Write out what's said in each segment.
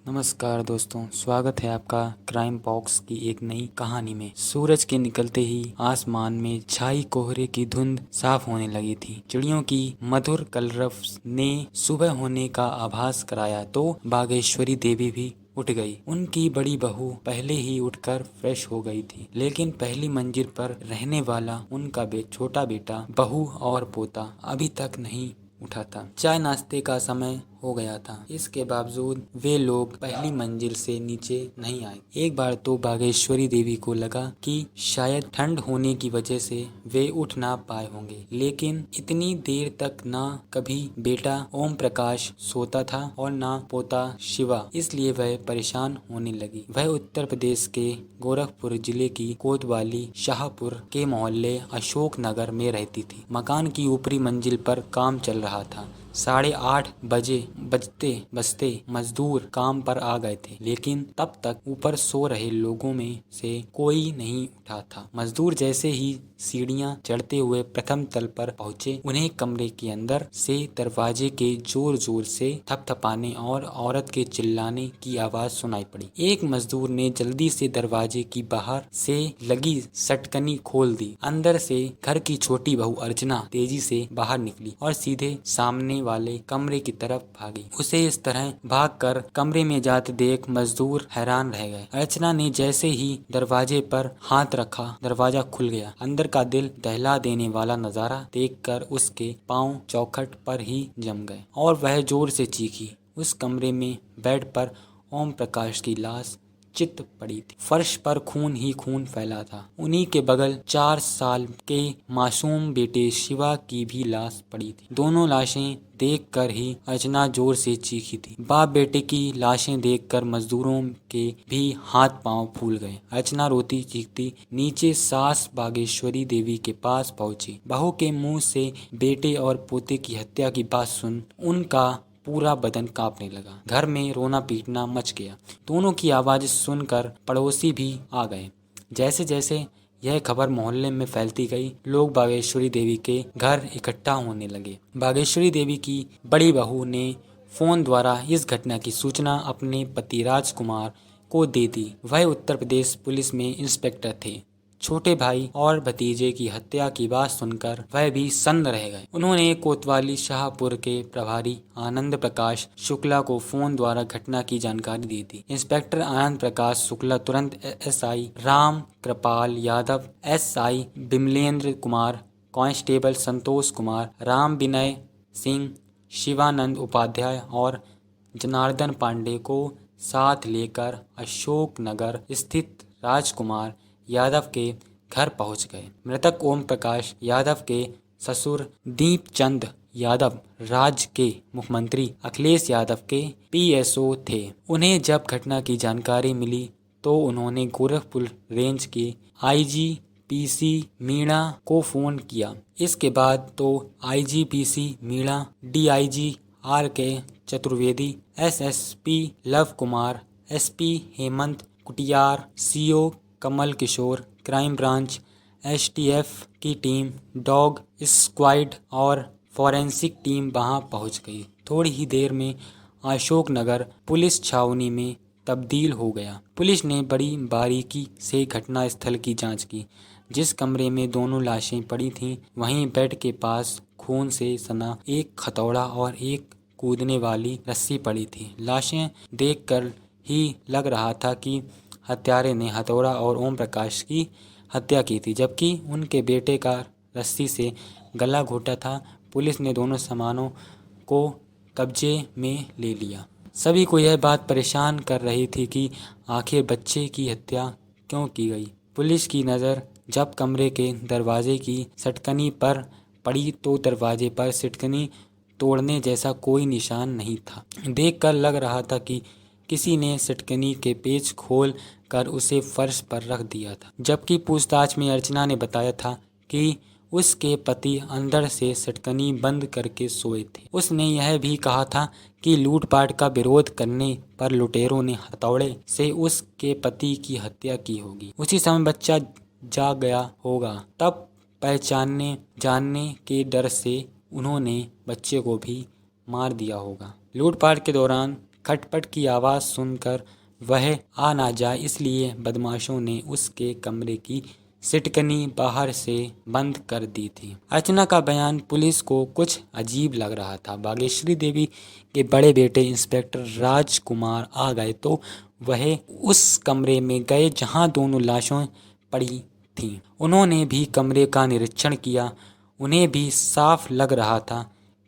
नमस्कार दोस्तों, स्वागत है आपका क्राइम बॉक्स की एक नई कहानी में। सूरज के निकलते ही आसमान में छाई कोहरे की धुंध साफ होने लगी थी। चिड़ियों की मधुर कलरव ने सुबह होने का आभास कराया तो बागेश्वरी देवी भी उठ गई। उनकी बड़ी बहू पहले ही उठकर फ्रेश हो गई थी, लेकिन पहली मंजिल पर रहने वाला उनका छोटा बेटा, बहू और पोता अभी तक नहीं उठा था। चाय नाश्ते का समय हो गया था, इसके बावजूद वे लोग पहली मंजिल से नीचे नहीं आए। एक बार तो बागेश्वरी देवी को लगा कि शायद ठंड होने की वजह से वे उठ ना पाए होंगे, लेकिन इतनी देर तक ना कभी बेटा ओम प्रकाश सोता था और ना पोता शिवा, इसलिए वह परेशान होने लगी। वह उत्तर प्रदेश के गोरखपुर जिले की कोतवाली शाहपुर के मोहल्ले अशोक नगर में रहती थी। मकान की ऊपरी मंजिल पर काम चल रहा था। 8:30 बजे बजते मजदूर काम पर आ गए थे, लेकिन तब तक ऊपर सो रहे लोगों में से कोई नहीं उठा था। मजदूर जैसे ही सीढ़ियां चढ़ते हुए प्रथम तल पर पहुंचे, उन्हें कमरे के अंदर से दरवाजे के जोर जोर से थपथपाने और औरत के चिल्लाने की आवाज सुनाई पड़ी। एक मजदूर ने जल्दी से दरवाजे की बाहर से लगी सटकनी खोल दी। अंदर से घर की छोटी बहू अर्चना तेजी से बाहर निकली और सीधे सामने वाले कमरे की तरफ भागी। उसे इस तरह भागकर कमरे में जाते देख मजदूर हैरान रह गए। अर्चना ने जैसे ही दरवाजे पर हाथ रखा, दरवाजा खुल गया। अंदर का दिल दहला देने वाला नजारा देखकर उसके पांव चौखट पर ही जम गए और वह जोर से चीखी। उस कमरे में बेड पर ओम प्रकाश की लाश चित पड़ी थी। फर्श पर खून ही खून फैला था। उन्हीं के बगल 4 साल के मासूम बेटे शिवा की भी लाश पड़ी थी। दोनों लाशें देखकर ही अर्चना जोर से चीखी थी। बाप बेटे की लाशें देखकर मजदूरों के भी हाथ पांव फूल गए। अर्चना रोती चीखती नीचे सास बागेश्वरी देवी के पास पहुंची। बहू के मुंह से बेटे और पोते की हत्या की बात सुन उनका पूरा बदन कांपने लगा। घर में रोना पीटना मच गया। दोनों की आवाज सुनकर पड़ोसी भी आ गए। जैसे जैसे यह खबर मोहल्ले में फैलती गई, लोग बागेश्वरी देवी के घर इकट्ठा होने लगे। बागेश्वरी देवी की बड़ी बहू ने फोन द्वारा इस घटना की सूचना अपने पति राजकुमार को दे दी। वह उत्तर प्रदेश पुलिस में इंस्पेक्टर थे। छोटे भाई और भतीजे की हत्या की बात सुनकर वह भी सन्न रह गए। उन्होंने कोतवाली शाहपुर के प्रभारी आनंद प्रकाश शुक्ला को फोन द्वारा घटना की जानकारी दी थी। इंस्पेक्टर आनंद प्रकाश शुक्ला तुरंत SI Ram Kripal Yadav, SI Bimlendra Kumar, constable Santosh Kumar, Ram Vinay Singh, Shivanand Upadhyay और जनार्दन पांडे को साथ लेकर अशोक नगर स्थित राजकुमार यादव के घर पहुंच गए। मृतक ओम प्रकाश यादव के ससुर दीपचंद यादव राज्य के मुख्यमंत्री अखिलेश यादव के पीएसओ थे। उन्हें जब घटना की जानकारी मिली तो उन्होंने गोरखपुर रेंज के आईजीपीसी मीणा को फोन किया। इसके बाद तो IG PC Meena, DIG R K. Chaturvedi, SSP Lav Kumar, SP Hemant Kutiyar, CO Kamal Kishore, crime branch STF की टीम, डॉग स्क्वाड और फॉरेंसिक टीम वहां पहुंच गई। थोड़ी ही देर में अशोक नगर पुलिस छावनी में तब्दील हो गया। पुलिस ने बड़ी बारीकी से घटना स्थल की जांच की। जिस कमरे में दोनों लाशें पड़ी थीं, वहीं बेड के पास खून से सना एक हथौड़ा और एक कूदने वाली रस्सी पड़ी थी। लाशें देखकर ही लग रहा था कि हत्यारे ने हथौड़ा और ओम प्रकाश की हत्या की थी, जबकि उनके बेटे का रस्सी से गला घोटा था। पुलिस ने दोनों सामानों को कब्जे में ले लिया। सभी को यह बात परेशान कर रही थी कि आखिर बच्चे की हत्या क्यों की गई। पुलिस की नज़र जब कमरे के दरवाजे की सटकनी पर पड़ी तो दरवाजे पर सिटकनी तोड़ने जैसा कोई निशान नहीं था। देखकर लग रहा था कि किसी ने सिटकनी के पेच खोल कर उसे फर्श पर रख दिया था। जबकि पूछताछ में अर्चना ने बताया था कि उसके पति अंदर से सिटकनी बंद करके सोए थे। उसने यह भी कहा था कि लूटपाट का विरोध करने पर लुटेरों ने हथौड़े से उसके पति की हत्या की होगी। उसी समय बच्चा जाग गया होगा, तब पहचानने जानने के डर से उन्होंने बच्चे को भी मार दिया होगा। लूटपाट के दौरान खटपट की आवाज़ सुनकर वह आ ना जाए, इसलिए बदमाशों ने उसके कमरे की सिटकनी बाहर से बंद कर दी थी। अर्चना का बयान पुलिस को कुछ अजीब लग रहा था। बागेश्वरी देवी के बड़े बेटे इंस्पेक्टर राजकुमार आ गए तो वह उस कमरे में गए जहां दोनों लाशें पड़ी थीं। उन्होंने भी कमरे का निरीक्षण किया। उन्हें भी साफ लग रहा था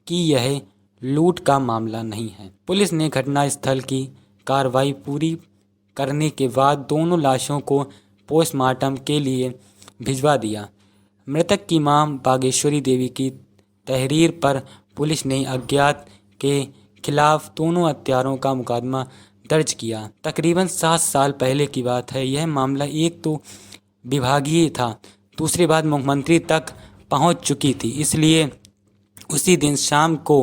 कि यह लूट का मामला नहीं है। पुलिस ने घटनास्थल की कार्रवाई पूरी करने के बाद दोनों लाशों को पोस्टमार्टम के लिए भिजवा दिया। मृतक की मां बागेश्वरी देवी की तहरीर पर पुलिस ने अज्ञात के खिलाफ दोनों हत्यारों का मुकदमा दर्ज किया। तकरीबन 7 साल पहले की बात है। यह मामला एक तो विभागीय था, दूसरी बात मुख्यमंत्री तक पहुंच चुकी थी। इसलिए उसी दिन शाम को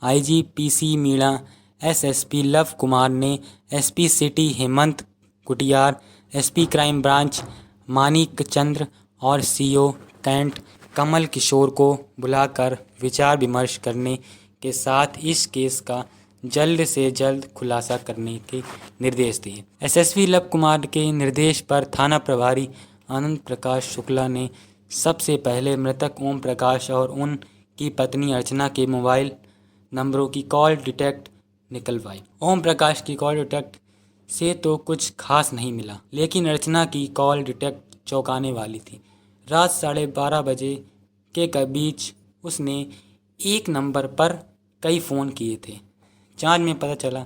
आईजी मीणा, एसएसपी लव कुमार ने SP city Hemant Kutiyar, SP crime branch Manik Chandra और सीओ कैंट कमल किशोर को बुलाकर विचार विमर्श करने के साथ इस केस का जल्द से जल्द खुलासा करने के निर्देश दिए। एसएसपी लव कुमार के निर्देश पर थाना प्रभारी आनंद प्रकाश शुक्ला ने सबसे पहले मृतक ओम प्रकाश और उनकी पत्नी अर्चना के मोबाइल नंबरों की कॉल डिटेक्ट निकलवाई। ओम प्रकाश की कॉल डिटेक्ट से तो कुछ खास नहीं मिला, लेकिन अर्चना की कॉल डिटेक्ट चौंकाने वाली थी। रात 12:30 बजे के बीच उसने एक नंबर पर कई फ़ोन किए थे। जांच में पता चला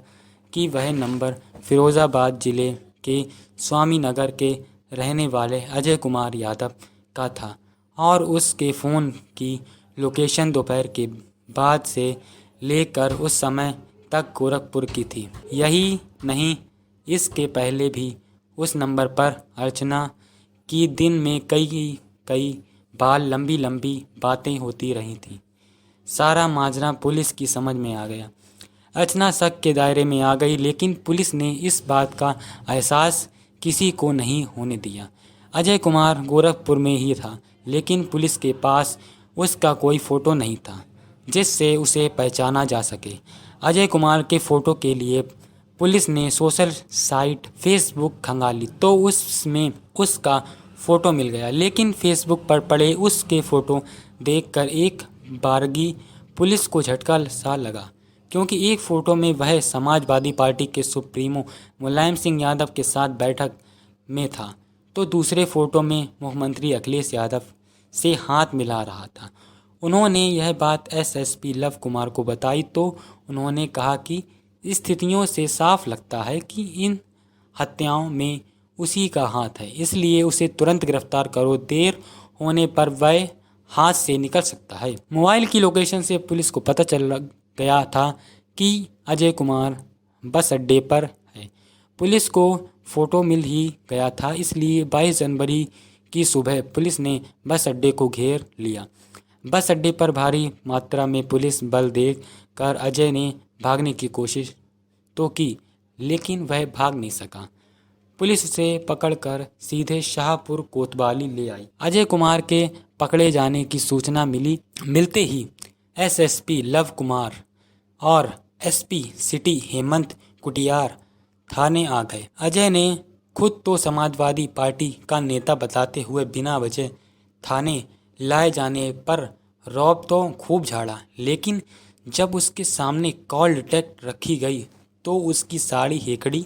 कि वह नंबर फिरोज़ाबाद जिले के स्वामी नगर के रहने वाले अजय कुमार यादव का था और उसके फ़ोन की लोकेशन दोपहर के बाद से लेकर उस समय तक गोरखपुर की थी। यही नहीं, इसके पहले भी उस नंबर पर अर्चना की दिन में कई बार लंबी बातें होती रही थीं। सारा माजरा पुलिस की समझ में आ गया। अर्चना शक के दायरे में आ गई, लेकिन पुलिस ने इस बात का एहसास किसी को नहीं होने दिया। अजय कुमार गोरखपुर में ही था, लेकिन पुलिस के पास उसका कोई फ़ोटो नहीं था जिससे उसे पहचाना जा सके। अजय कुमार के फ़ोटो के लिए पुलिस ने सोशल साइट फेसबुक खंगाली तो उसमें उसका फ़ोटो मिल गया, लेकिन फेसबुक पर पड़े उसके फ़ोटो देखकर एक बारगी पुलिस को झटका सा लगा, क्योंकि एक फ़ोटो में वह समाजवादी पार्टी के सुप्रीमो मुलायम सिंह यादव के साथ बैठक में था, तो दूसरे फ़ोटो में मुख्यमंत्री अखिलेश यादव से हाथ मिला रहा था। उन्होंने यह बात एसएसपी लव कुमार को बताई तो उन्होंने कहा कि स्थितियों से साफ लगता है कि इन हत्याओं में उसी का हाथ है, इसलिए उसे तुरंत गिरफ्तार करो, देर होने पर वह हाथ से निकल सकता है। मोबाइल की लोकेशन से पुलिस को पता चल गया था कि अजय कुमार बस अड्डे पर है। पुलिस को फ़ोटो मिल ही गया था, इसलिए 22 जनवरी की सुबह पुलिस ने बस अड्डे को घेर लिया। बस अड्डे पर भारी मात्रा में पुलिस बल देख कर अजय ने भागने की कोशिश तो की, लेकिन वह भाग नहीं सका। पुलिस उसे पकड़कर सीधे शाहपुर कोतवाली ले आई। अजय कुमार के पकड़े जाने की सूचना मिलते ही एसएसपी लव कुमार और एसपी सिटी हेमंत कुटियार थाने आ गए। अजय ने खुद तो समाजवादी पार्टी का नेता बताते हुए बिना वजह थाने लाए जाने पर रौब तो खूब झाड़ा, लेकिन जब उसके सामने कॉल डिटेक्ट रखी गई तो उसकी सारी हेकड़ी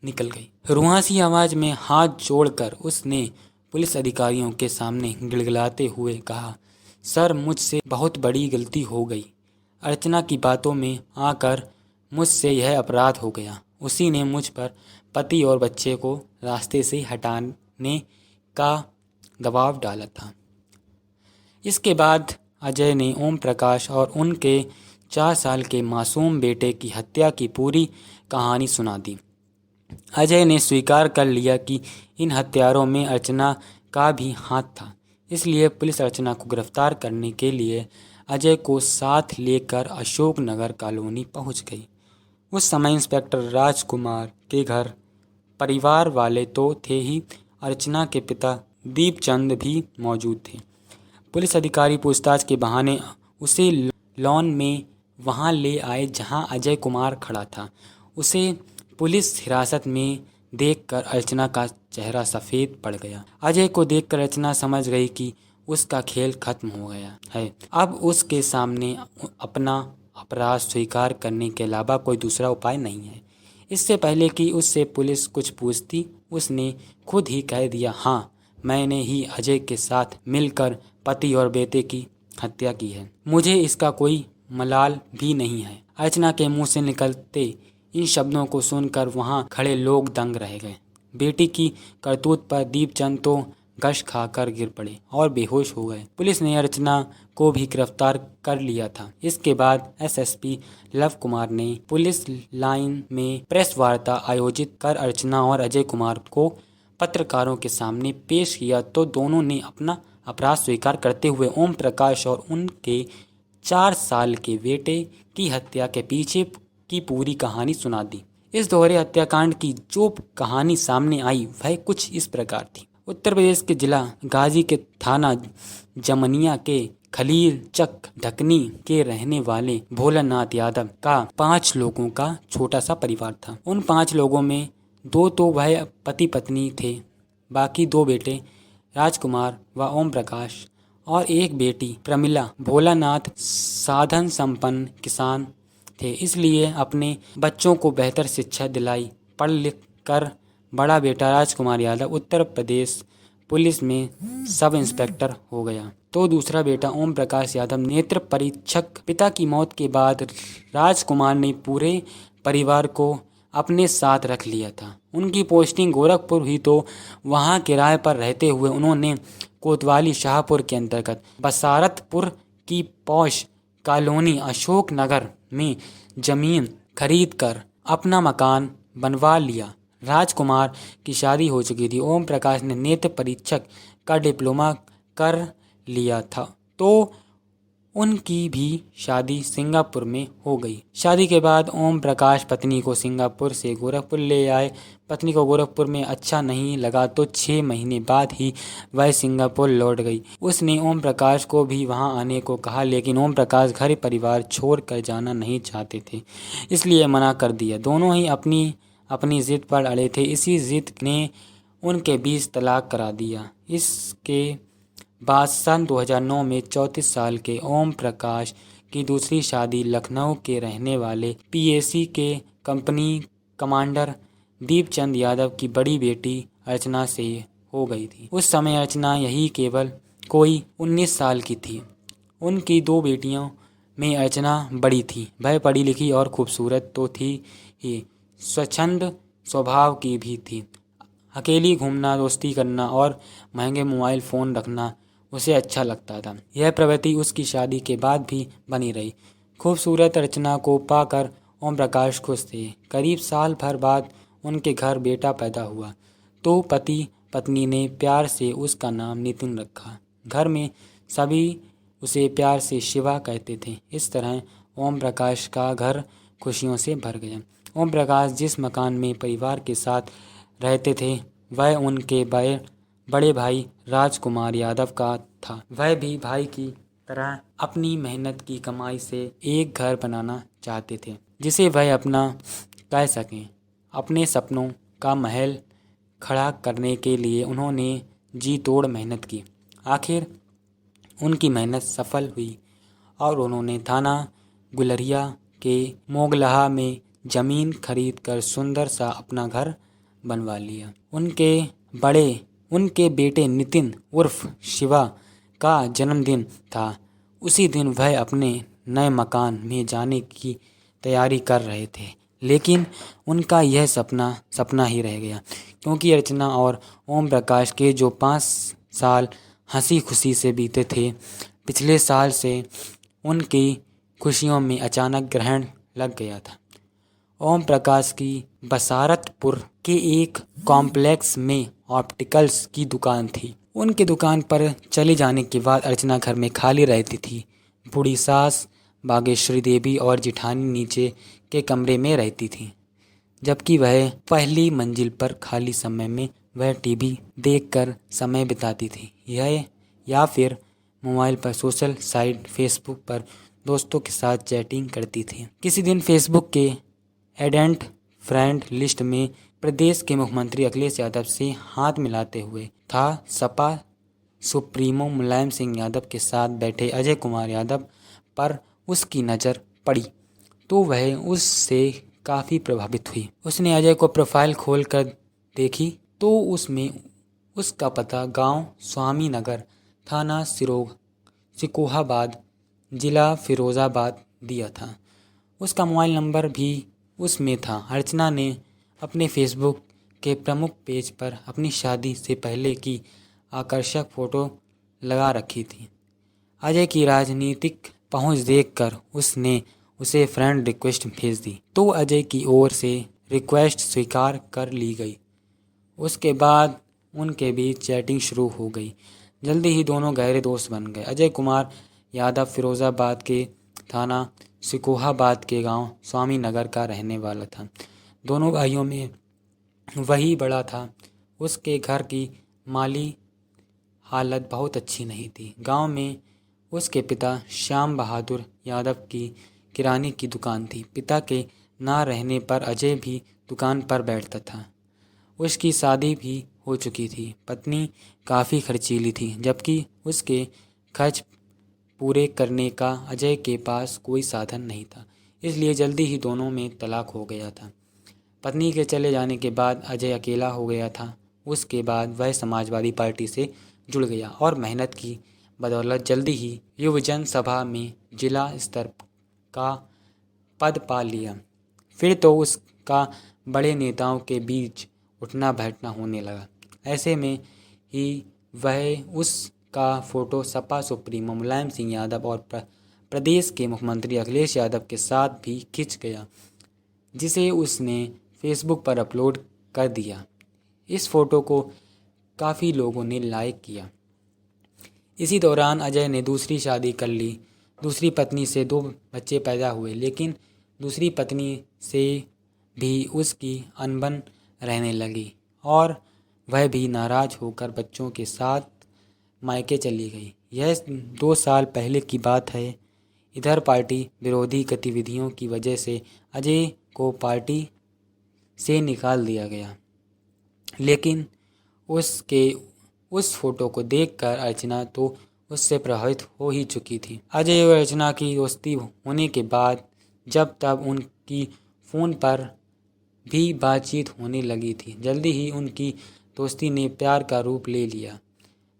निकल गई। रुहासी आवाज़ में हाथ जोड़कर उसने पुलिस अधिकारियों के सामने गिड़गिड़ाते हुए कहा, सर, मुझसे बहुत बड़ी गलती हो गई। अर्चना की बातों में आकर मुझसे यह अपराध हो गया। उसी ने मुझ पर पति और बच्चे को रास्ते से हटाने का दबाव डाला था। इसके बाद अजय ने ओम प्रकाश और उनके 4 साल के मासूम बेटे की हत्या की पूरी कहानी सुना दी। अजय ने स्वीकार कर लिया कि इन हत्यारों में अर्चना का भी हाथ था, इसलिए पुलिस अर्चना को गिरफ्तार करने के लिए अजय को साथ लेकर अशोक नगर कॉलोनी पहुंच गई। उस समय इंस्पेक्टर राजकुमार के घर परिवार वाले तो थे ही, अर्चना के पिता दीपचंद भी मौजूद थे। पुलिस अधिकारी पूछताछ के बहाने उसे लॉन में वहां ले आए जहां अजय कुमार खड़ा था। उसे पुलिस हिरासत में देखकर अर्चना का चेहरा सफ़ेद पड़ गया। अजय को देखकर अर्चना समझ गई कि उसका खेल खत्म हो गया है। अब उसके सामने अपना अपराध स्वीकार करने के अलावा कोई दूसरा उपाय नहीं है। इससे पहले कि उससे पुलिस कुछ पूछती, उसने खुद ही कह दिया, हाँ, मैंने ही अजय के साथ मिलकर पति और बेटे की हत्या की है। मुझे इसका कोई मलाल भी नहीं है। अर्चना के मुंह से निकलते इन शब्दों को सुनकर वहां खड़े लोग दंग रह गए। बेटी की करतूत पर दीपचंद तो गश खाकर गिर पड़े और बेहोश हो गए। पुलिस ने अर्चना को भी गिरफ्तार कर लिया था। इसके बाद एसएसपी लव कुमार ने पुलिस लाइन में प्रेस वार्ता आयोजित कर अर्चना और अजय कुमार को पत्रकारों के सामने पेश किया तो दोनों ने अपना अपराध स्वीकार करते हुए ओम प्रकाश और उनके 4 साल के बेटे की हत्या के पीछे की पूरी कहानी सुना दी। इस दोहरे हत्याकांड की जो कहानी सामने आई वह कुछ इस प्रकार थी। उत्तर प्रदेश के जिला गाजी के थाना जमनिया के खलील चक ढकनी के रहने वाले भोलानाथ यादव का 5 लोगों का छोटा सा परिवार था। उन 5 लोगों में 2 तो वह पति पत्नी थे, बाकी 2 बेटे राजकुमार व ओम प्रकाश और एक बेटी प्रमिला। भोलानाथ साधन संपन्न किसान थे, इसलिए अपने बच्चों को बेहतर शिक्षा दिलाई। पढ़ लिख कर बड़ा बेटा राजकुमार यादव उत्तर प्रदेश पुलिस में सब इंस्पेक्टर हो गया, तो दूसरा बेटा ओम प्रकाश यादव नेत्र परीक्षक। पिता की मौत के बाद राजकुमार ने पूरे परिवार को अपने साथ रख लिया था। उनकी पोस्टिंग गोरखपुर हुई तो वहां किराए पर रहते हुए उन्होंने कोतवाली शाहपुर के अंतर्गत बसारतपुर की पौष कॉलोनी अशोक नगर में जमीन खरीदकर अपना मकान बनवा लिया। राजकुमार की शादी हो चुकी थी। ओम प्रकाश ने नेत्र परीक्षक का डिप्लोमा कर लिया था, तो उनकी भी शादी सिंगापुर में हो गई। शादी के बाद ओम प्रकाश पत्नी को सिंगापुर से गोरखपुर ले आए। पत्नी को गोरखपुर में अच्छा नहीं लगा तो 6 महीने बाद ही वह सिंगापुर लौट गई। उसने ओम प्रकाश को भी वहां आने को कहा, लेकिन ओम प्रकाश घर परिवार छोड़कर जाना नहीं चाहते थे, इसलिए मना कर दिया। दोनों ही अपनी जिद पर अड़े थे। इसी जिद ने उनके बीच तलाक करा दिया। इसके बाद सन 2009 में 34 साल के ओम प्रकाश की दूसरी शादी लखनऊ के रहने वाले पीएसी के कंपनी कमांडर दीपचंद यादव की बड़ी बेटी अर्चना से हो गई थी। उस समय अर्चना यही केवल कोई 19 साल की थी। उनकी 2 बेटियों में अर्चना बड़ी थी। वह पढ़ी लिखी और खूबसूरत तो थी ही, स्वच्छंद स्वभाव की भी थी। अकेली घूमना, दोस्ती करना और महंगे मोबाइल फ़ोन रखना उसे अच्छा लगता था। यह प्रवृत्ति उसकी शादी के बाद भी बनी रही। खूबसूरत अर्चना को पाकर ओम प्रकाश खुश थे। करीब साल भर बाद उनके घर बेटा पैदा हुआ तो पति पत्नी ने प्यार से उसका नाम नितिन रखा। घर में सभी उसे प्यार से शिवा कहते थे। इस तरह ओम प्रकाश का घर खुशियों से भर गया। ओम प्रकाश जिस मकान में परिवार के साथ रहते थे वह उनके बड़े भाई राजकुमार यादव का था। वह भी भाई की तरह अपनी मेहनत की कमाई से एक घर बनाना चाहते थे जिसे वह अपना कह सकें। अपने सपनों का महल खड़ा करने के लिए उन्होंने जी तोड़ मेहनत की। आखिर उनकी मेहनत सफल हुई और उन्होंने थाना गुलरिया के मोगलहा में ज़मीन खरीदकर सुंदर सा अपना घर बनवा लिया। उनके बेटे नितिन उर्फ शिवा का जन्मदिन था। उसी दिन वह अपने नए मकान में जाने की तैयारी कर रहे थे, लेकिन उनका यह सपना ही रह गया, क्योंकि अर्चना और ओम प्रकाश के जो 5 साल हंसी खुशी से बीते थे, पिछले साल से उनकी खुशियों में अचानक ग्रहण लग गया था। ओम प्रकाश की बसारतपुर के एक कॉम्प्लेक्स में ऑप्टिकल्स की दुकान थी। उनकी दुकान पर चले जाने के बाद अर्चना घर में खाली रहती थी। बूढ़ी सास बागेश्वरी देवी और जिठानी नीचे के कमरे में रहती थी, जबकि वह पहली मंजिल पर खाली समय में वह टीवी देखकर समय बिताती थी या फिर मोबाइल पर सोशल साइट फेसबुक पर दोस्तों के साथ चैटिंग करती थी। किसी दिन फेसबुक के एडेंट फ्रेंड लिस्ट में प्रदेश के मुख्यमंत्री अखिलेश यादव से हाथ मिलाते हुए था। सपा सुप्रीमो मुलायम सिंह यादव के साथ बैठे अजय कुमार यादव पर उसकी नज़र पड़ी तो वह उससे काफ़ी प्रभावित हुई। उसने अजय को प्रोफाइल खोल कर देखी तो उसमें उसका पता गांव स्वामी नगर, थाना सिकोहाबाद, जिला फिरोजाबाद दिया था। उसका मोबाइल नंबर भी उसमें था। अर्चना ने अपने फेसबुक के प्रमुख पेज पर अपनी शादी से पहले की आकर्षक फ़ोटो लगा रखी थी। अजय की राजनीतिक पहुंच देखकर उसने उसे फ्रेंड रिक्वेस्ट भेज दी तो अजय की ओर से रिक्वेस्ट स्वीकार कर ली गई। उसके बाद उनके बीच चैटिंग शुरू हो गई। जल्दी ही दोनों गहरे दोस्त बन गए। अजय कुमार यादव फिरोजाबाद के थाना सिकोहाबाद के गांव स्वामी नगर का रहने वाला था। दोनों भाइयों में वही बड़ा था। उसके घर की माली हालत बहुत अच्छी नहीं थी। गांव में उसके पिता श्याम बहादुर यादव की किराने की दुकान थी। पिता के ना रहने पर अजय भी दुकान पर बैठता था। उसकी शादी भी हो चुकी थी। पत्नी काफ़ी खर्चीली थी, जबकि उसके खर्च पूरे करने का अजय के पास कोई साधन नहीं था। इसलिए जल्दी ही दोनों में तलाक हो गया था। पत्नी के चले जाने के बाद अजय अकेला हो गया था। उसके बाद वह समाजवादी पार्टी से जुड़ गया और मेहनत की बदौलत जल्दी ही युवजन सभा में जिला स्तर का पद पा लिया। फिर तो उसका बड़े नेताओं के बीच उठना बैठना होने लगा। ऐसे में ही वह उसका फ़ोटो सपा सुप्रीमो मुलायम सिंह यादव और प्रदेश के मुख्यमंत्री अखिलेश यादव के साथ भी खिंच गया, जिसे उसने फेसबुक पर अपलोड कर दिया। इस फ़ोटो को काफ़ी लोगों ने लाइक किया। इसी दौरान अजय ने दूसरी शादी कर ली। दूसरी पत्नी से 2 बच्चे पैदा हुए, लेकिन दूसरी पत्नी से भी उसकी अनबन रहने लगी और वह भी नाराज़ होकर बच्चों के साथ मायके चली गई। यह 2 साल पहले की बात है। इधर पार्टी विरोधी गतिविधियों की वजह से अजय को पार्टी से निकाल दिया गया, लेकिन उस फोटो को देखकर अर्चना तो उससे प्रभावित हो ही चुकी थी। अजय और अर्चना की दोस्ती होने के बाद जब तब उनकी फ़ोन पर भी बातचीत होने लगी थी। जल्दी ही उनकी दोस्ती ने प्यार का रूप ले लिया।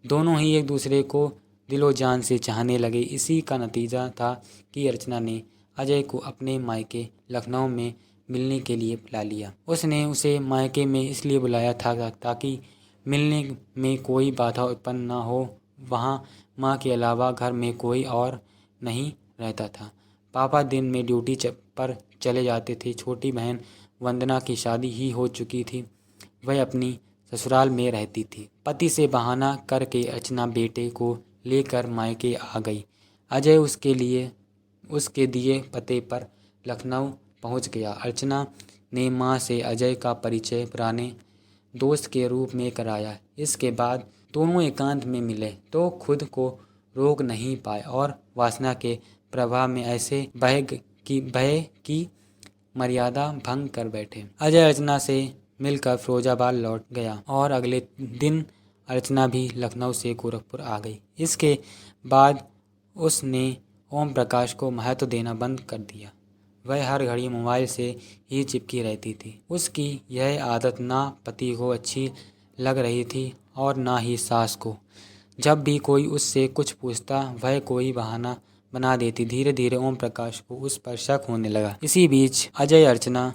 दोनों ही एक दूसरे को दिलो जान से चाहने लगे। इसी का नतीजा था कि अर्चना ने अजय को अपने मायके लखनऊ में मिलने के लिए बुला लिया। उसने उसे मायके में इसलिए बुलाया था ताकि मिलने में कोई बाधा उत्पन्न न हो। वहाँ माँ के अलावा घर में कोई और नहीं रहता था। पापा दिन में ड्यूटी पर चले जाते थे। छोटी बहन वंदना की शादी ही हो चुकी थी। वह अपनी ससुराल में रहती थी। पति से बहाना करके अर्चना बेटे को लेकर मायके आ गई। अजय उसके दिए पते पर लखनऊ पहुंच गया। अर्चना ने मां से अजय का परिचय पुराने दोस्त के रूप में कराया। इसके बाद दोनों एकांत में मिले तो खुद को रोक नहीं पाए और वासना के प्रभाव में ऐसे भय की मर्यादा भंग कर बैठे। अजय अर्चना से मिलकर फिरोजाबाद लौट गया और अगले दिन अर्चना भी लखनऊ से गोरखपुर आ गई। इसके बाद उसने ओम प्रकाश को महत्व देना बंद कर दिया। वह हर घड़ी मोबाइल से ही चिपकी रहती थी। उसकी यह आदत ना पति को अच्छी लग रही थी और ना ही सास को। जब भी कोई उससे कुछ पूछता वह कोई बहाना बना देती। धीरे धीरे ओम प्रकाश को उस पर शक होने लगा। इसी बीच अजय अर्चना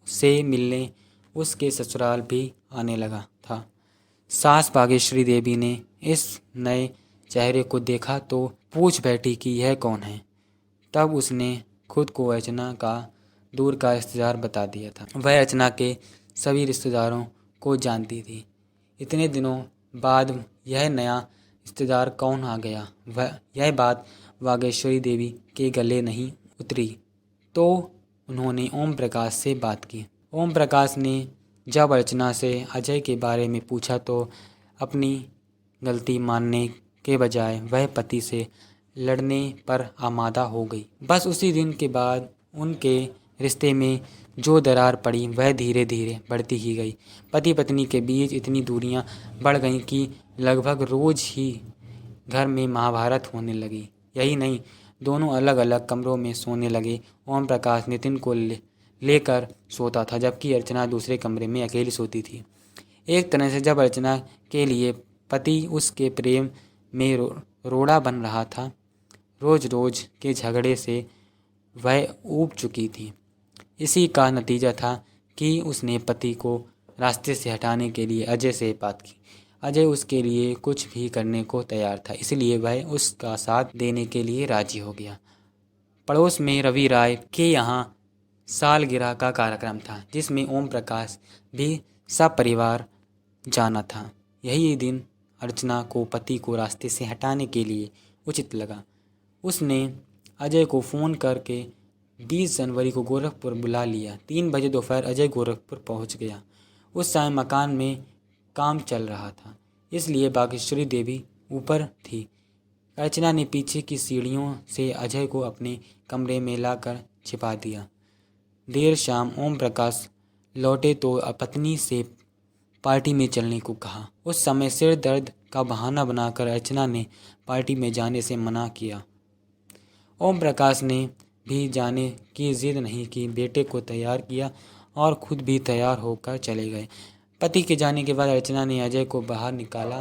से मिलने उसके ससुराल भी आने लगा था। सास भाग्यश्री देवी ने इस नए चेहरे को देखा तो पूछ बैठी कि यह कौन है। तब उसने खुद को अर्चना का दूर का रिश्तेदार बता दिया था। वह अर्चना के सभी रिश्तेदारों को जानती थी। इतने दिनों बाद यह नया रिश्तेदार कौन आ गया, यह बात भाग्यश्री देवी के गले नहीं उतरी तो उन्होंने ओम प्रकाश से बात की। ओम प्रकाश ने जब अर्चना से अजय के बारे में पूछा तो अपनी गलती मानने के बजाय वह पति से लड़ने पर आमादा हो गई। बस उसी दिन के बाद उनके रिश्ते में जो दरार पड़ी वह धीरे धीरे बढ़ती ही गई। पति पत्नी के बीच इतनी दूरियां बढ़ गईं कि लगभग रोज ही घर में महाभारत होने लगी। यही नहीं, दोनों अलग अलग कमरों में सोने लगे। ओम प्रकाश नितिन को लेकर सोता था, जबकि अर्चना दूसरे कमरे में अकेली सोती थी। एक तरह से जब अर्चना के लिए पति उसके प्रेम में रोड़ा बन रहा था, रोज रोज के झगड़े से वह ऊब चुकी थी। इसी का नतीजा था कि उसने पति को रास्ते से हटाने के लिए अजय से बात की। अजय उसके लिए कुछ भी करने को तैयार था, इसलिए वह उसका साथ देने के लिए राजी हो गया। पड़ोस में रवि राय के यहाँ सालगिरह का कार्यक्रम था, जिसमें ओम प्रकाश भी सपरिवार जाना था। यही दिन अर्चना को पति को रास्ते से हटाने के लिए उचित लगा। उसने अजय को फ़ोन करके 20 जनवरी को गोरखपुर बुला लिया। 3 बजे दोपहर अजय गोरखपुर पहुंच गया। उस समय मकान में काम चल रहा था, इसलिए बागेश्वरी देवी ऊपर थी। अर्चना ने पीछे की सीढ़ियों से अजय को अपने कमरे में लाकर छिपा दिया। देर शाम ओम प्रकाश लौटे तो पत्नी से पार्टी में चलने को कहा। उस समय सिर दर्द का बहाना बनाकर अर्चना ने पार्टी में जाने से मना किया। ओम प्रकाश ने भी जाने की जिद नहीं की, बेटे को तैयार किया और खुद भी तैयार होकर चले गए। पति के जाने के बाद अर्चना ने अजय को बाहर निकाला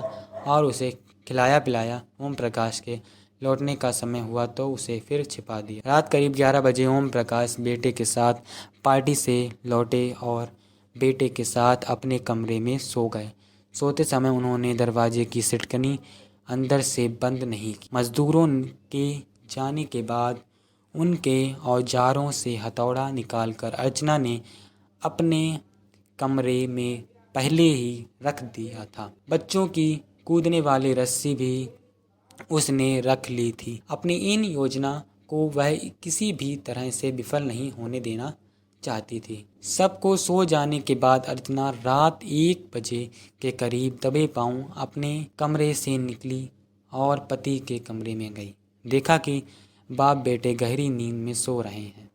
और उसे खिलाया पिलाया। ओम प्रकाश के लौटने का समय हुआ तो उसे फिर छिपा दिया। रात करीब 11 बजे ओम प्रकाश बेटे के साथ पार्टी से लौटे और बेटे के साथ अपने कमरे में सो गए। सोते समय उन्होंने दरवाजे की सिटकनी अंदर से बंद नहीं की। मजदूरों के जाने के बाद उनके औजारों से हथौड़ा निकालकर अर्चना ने अपने कमरे में पहले ही रख दिया था। बच्चों की कूदने वाली रस्सी भी उसने रख ली थी। अपनी इन योजना को वह किसी भी तरह से विफल नहीं होने देना चाहती थी। सबको सो जाने के बाद अर्चना रात 1 बजे के करीब दबे पांव अपने कमरे से निकली और पति के कमरे में गई। देखा कि बाप बेटे गहरी नींद में सो रहे हैं,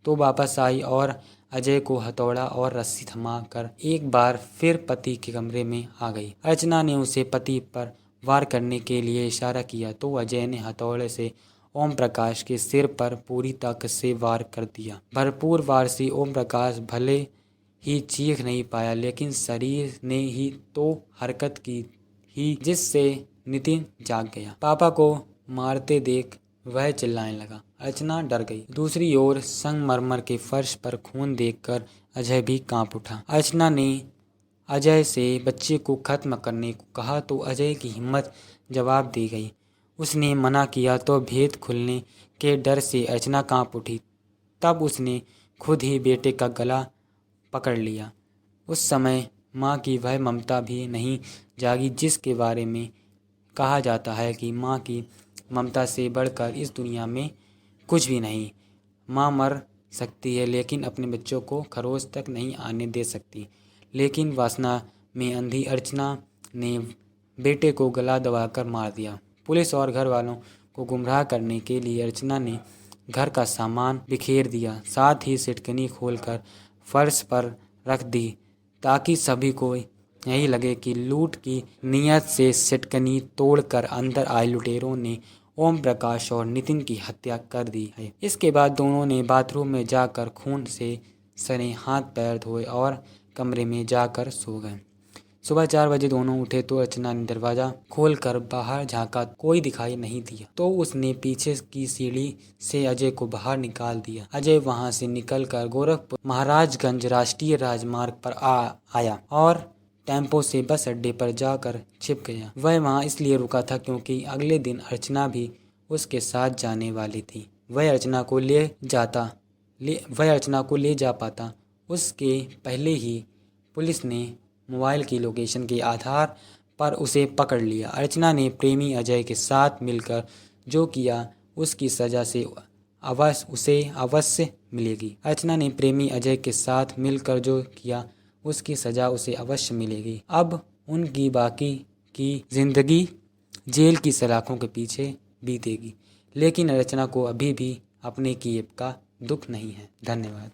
तो वापस आई और अजय को हथौड़ा और रस्सी थमाकर एक बार फिर पति के कमरे में आ गई। अर्चना ने उसे पति पर वार करने के लिए इशारा किया तो अजय ने हथौड़े से ओम प्रकाश के सिर पर पूरी ताकत से वार कर दिया। भरपूर वार से ओम प्रकाश भले ही चीख नहीं पाया, लेकिन शरीर ने ही तो हरकत की ही, जिससे नितिन जाग गया। पापा को मारते देख वह चिल्लाने लगा। अर्चना डर गई। दूसरी ओर संगमरमर के फर्श पर खून देखकर अजय भी कांप उठा। अर्चना ने अजय से बच्चे को खत्म करने को कहा तो अजय की हिम्मत जवाब दे गई। उसने मना किया तो भेद खुलने के डर से अर्चना कांप उठी। तब उसने खुद ही बेटे का गला पकड़ लिया। उस समय माँ की वह ममता भी नहीं जागी जिसके बारे में कहा जाता है कि माँ की ममता से बढ़कर इस दुनिया में कुछ भी नहीं। माँ मर सकती है लेकिन अपने बच्चों को खरोच तक नहीं आने दे सकती। लेकिन वासना में अंधी अर्चना ने बेटे को गला दबाकर मार दिया। पुलिस और घर वालों को गुमराह करने के लिए अर्चना ने घर का सामान बिखेर दिया, साथ ही सिटकनी खोलकर फर्श पर रख दी ताकि सभी को यही लगे कि लूट की नीयत से सिटकनी तोड़कर अंदर आए लुटेरों ने ओम प्रकाश और नितिन की हत्या कर दी है। इसके बाद दोनों ने बाथरूम में जाकर खून से सने हाथ पैर धोए और कमरे में जाकर सो गए। सुबह 4 बजे दोनों उठे तो अर्चना ने दरवाजा खोलकर बाहर झांका, कोई दिखाई नहीं दिया। तो उसने पीछे की सीढ़ी से अजय को बाहर निकाल दिया। अजय वहां से निकलकर गोरखपुर महाराजगंज राष्ट्रीय राजमार्ग पर आया और टेम्पो से बस अड्डे पर जाकर छिप गया। वह वहां इसलिए रुका था क्योंकि अगले दिन अर्चना भी उसके साथ जाने वाली थी। वह अर्चना को ले जा पाता उसके पहले ही पुलिस ने मोबाइल की लोकेशन के आधार पर उसे पकड़ लिया। अर्चना ने प्रेमी अजय के साथ मिलकर जो किया उसकी सजा से उसे अवश्य मिलेगी। अर्चना ने प्रेमी अजय के साथ मिलकर जो किया उसकी सजा उसे अवश्य मिलेगी। अब उनकी बाकी की जिंदगी जेल की सलाखों के पीछे बीतेगी, लेकिन अर्चना को अभी भी अपने किए का दुख नहीं है। धन्यवाद।